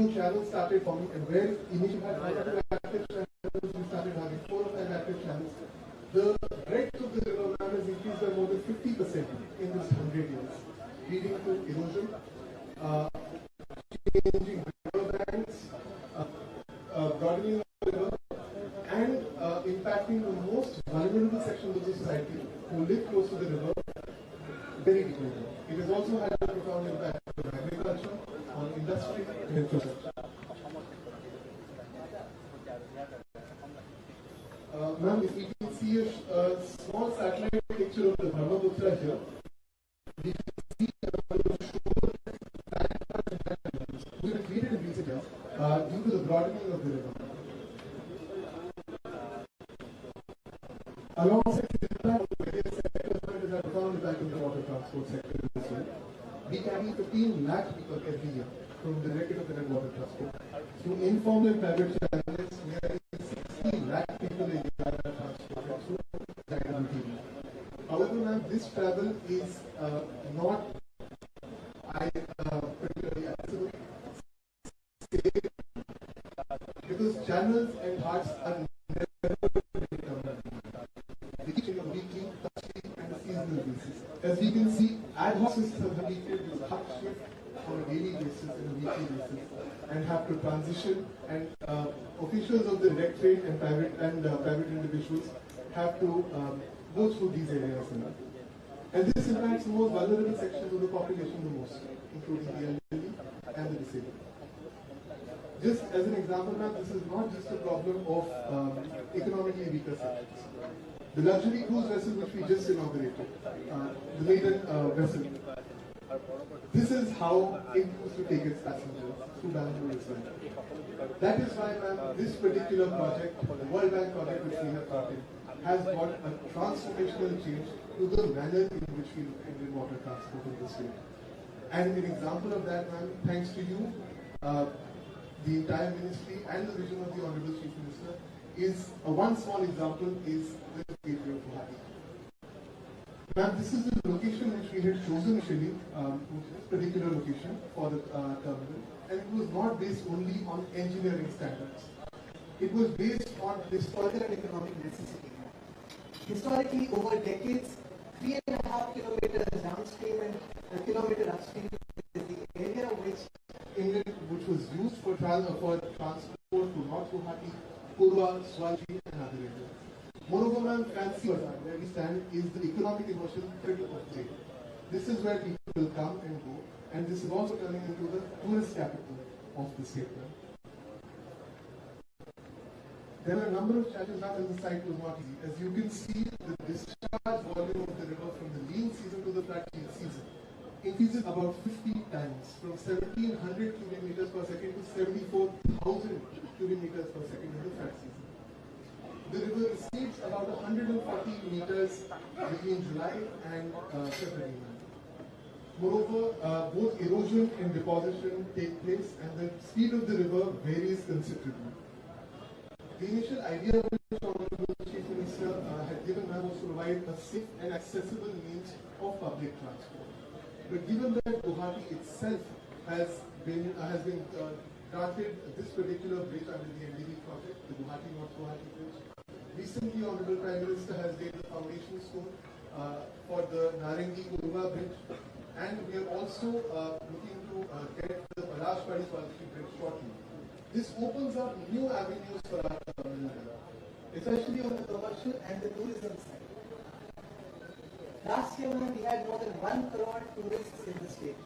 new channels started forming, and where initially had 2 active channels, we started having 4 or 5 active channels. The breadth of the river now has increased by more than 50% in this 100 years, leading to erosion, changing river banks, broadening of the river, and impacting the most vulnerable sections of the society who live close to the river very deeply. It has also had a profound impact on agriculture, on industry, and infrastructure. Ma'am, if we can see a small satellite picture of the Brahmaputra here, we can see which were created in recent years due to the broadening of the river. Alongside the impact of various sectors, it has a profound impact on the water transport sector as well. We carry 15 lakh people every year from the record of the water transport. Through informal and private channels, nearly 60 lakh people a year are transported through TV. However, ma'am, this travel is not particularly accessible, because channels and hearts are never they keep on weekly, monthly, and seasonal basis. As we can see, ad hoc systems have been created with hub shift on a daily basis and a weekly basis, and have to transition, and officials of the directorate and private individuals have to go through these areas. And this impacts the most vulnerable sections of the population the most, including the elderly and the disabled. Just as an example, ma'am, this is not just a problem of economically weaker sections. The luxury cruise vessel which we just inaugurated, the maiden vessel, this is how it used to take its passengers through Bangalore as well. That is why, ma'am, this particular project, the World Bank project which we have started, has brought a transformational change to the manner in which we look at water transport in this state. And an example of that, ma'am, thanks to you, the entire ministry and the vision of the Honorable Chief Minister, is one small example is the gateway of Guwahati. Ma'am, this is the location which we had chosen initially, this particular location for the terminal, and it was not based only on engineering standards. It was based on historical and economic necessity. Historically, over decades, 3.5 kilometers downstream and a kilometer upstream is the area which was used for transport to North Guwahati, Purva, Swaji, and other areas. Moreover, ma'am, Fancy Bazaar, where we stand, is the economic emotional cradle of the state. This is where people will come and go, and this is also turning into the tourist capital of the state. There are a number of challenges now, and the site was not easy. As you can see, the discharge volume of the river from the lean season to the flat season increases about 50 times, from 1,700 cubic meters per second to 74,000 cubic meters per second in the flat season. The river recedes about 140 meters between July and February. Moreover, both erosion and deposition take place, and the speed of the river varies considerably. The initial idea which the Honorable Chief Minister had given was to provide a safe and accessible means of public transport. But given that Guwahati itself has been granted this particular bridge under the NDB project, the Guwahati North Guwahati Bridge, recently Honorable Prime Minister has laid the foundation stone for the Narangi-Urva Bridge, and we are also looking to get the Palashpadi-Swalchi Bridge shortly. This opens up new avenues for our terminal, especially on the commercial and the tourism side. Last year, we had more than 1 crore tourists in the state.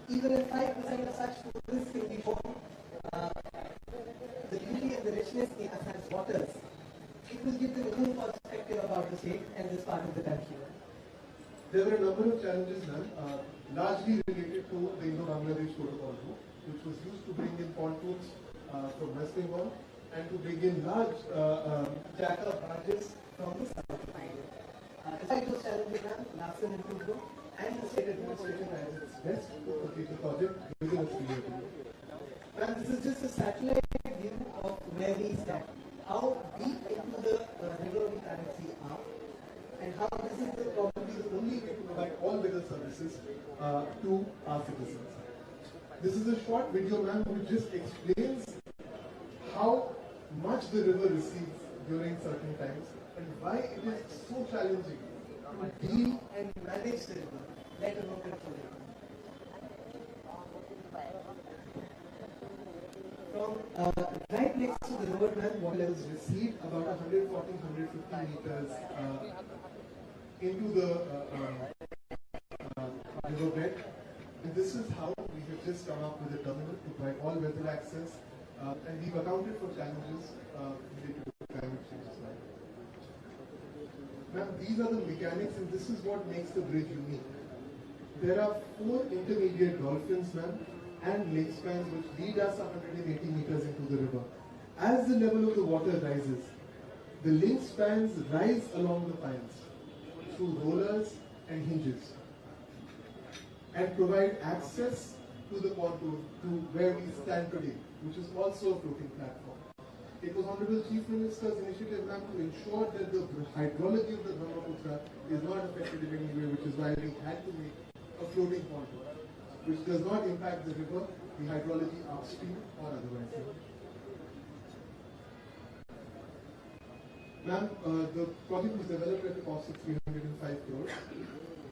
Even if 5% of such tourists can be shown the beauty and the richness in Assam's waters, it will give them a new perspective about the state and this part of the country. There were a number of challenges, largely related to the Indo-Bangladesh Protocol route, which was used to bring in pontoons from West Bengal and to bring in large jack-up barges from the south. Despite those challenges, Nasan improved and the state administration has its best to complete the project within a 3-year period. And this is just a satellite view of where we stand, how deep into the river we currently are, and how this is probably the only way to provide all weather services to our citizens. This is a short video, ma'am, which just explains how much the river receives during certain times and why it is so challenging to deal and manage the river, let alone control it. From right next to the river, ma'am, water levels recede about 140-150 meters into the riverbed. And this is how we have just come up with a terminal to provide all weather access, and we've accounted for challenges related to climate change as well. Now, these are the mechanics, and this is what makes the bridge unique. There are 4 intermediate dolphins, ma'am, and lake spans which lead us 180 meters into the river. As the level of the water rises, the link spans rise along the pines through rollers and hinges, and provide access to the pontoon to where we stand today, which is also a floating platform. It was Honorable Chief Minister's initiative, ma'am, to ensure that the hydrology of the Brahmaputra is not affected in any way, which is why we had to make a floating pontoon, which does not impact the river, the hydrology upstream or otherwise. Ma'am, the project was developed at a cost of 305 crores,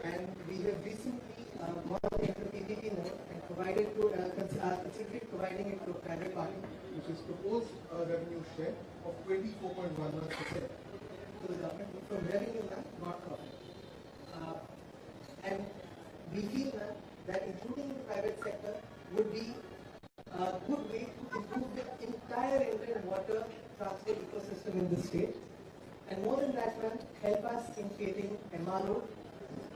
and we have recently gone on the Pvt Ltd and provided to considering providing it to a private party, which has proposed a revenue share of 24.11% to the government from revenue, not profit. And we feel that including the private sector would be a good way to improve the entire Indian water transport ecosystem in the state. And more than that, help us in creating MRO,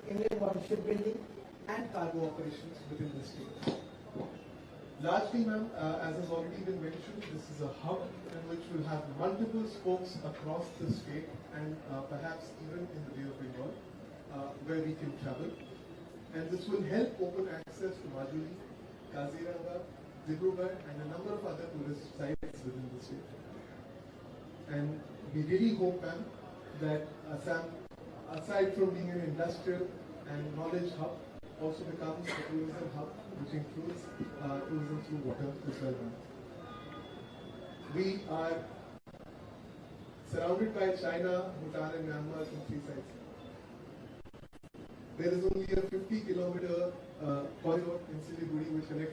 Indian water shipbuilding, and cargo operations within the state. Largely, ma'am, as has already been mentioned, this is a hub in which will have multiple spokes across the state and perhaps even in the Bay of Bengal, where we can travel. And this will help open access to Majuli, Kaziranga, Dibrugarh, and a number of other tourist sites within the state. And we really hope, ma'am, that Assam, aside from being an industrial and knowledge hub, also becomes a tourism hub, which includes tourism through water as well. We are surrounded by China, Bhutan, and Myanmar from 3 sides. There is only a 50-kilometer corridor in Siliguri which connects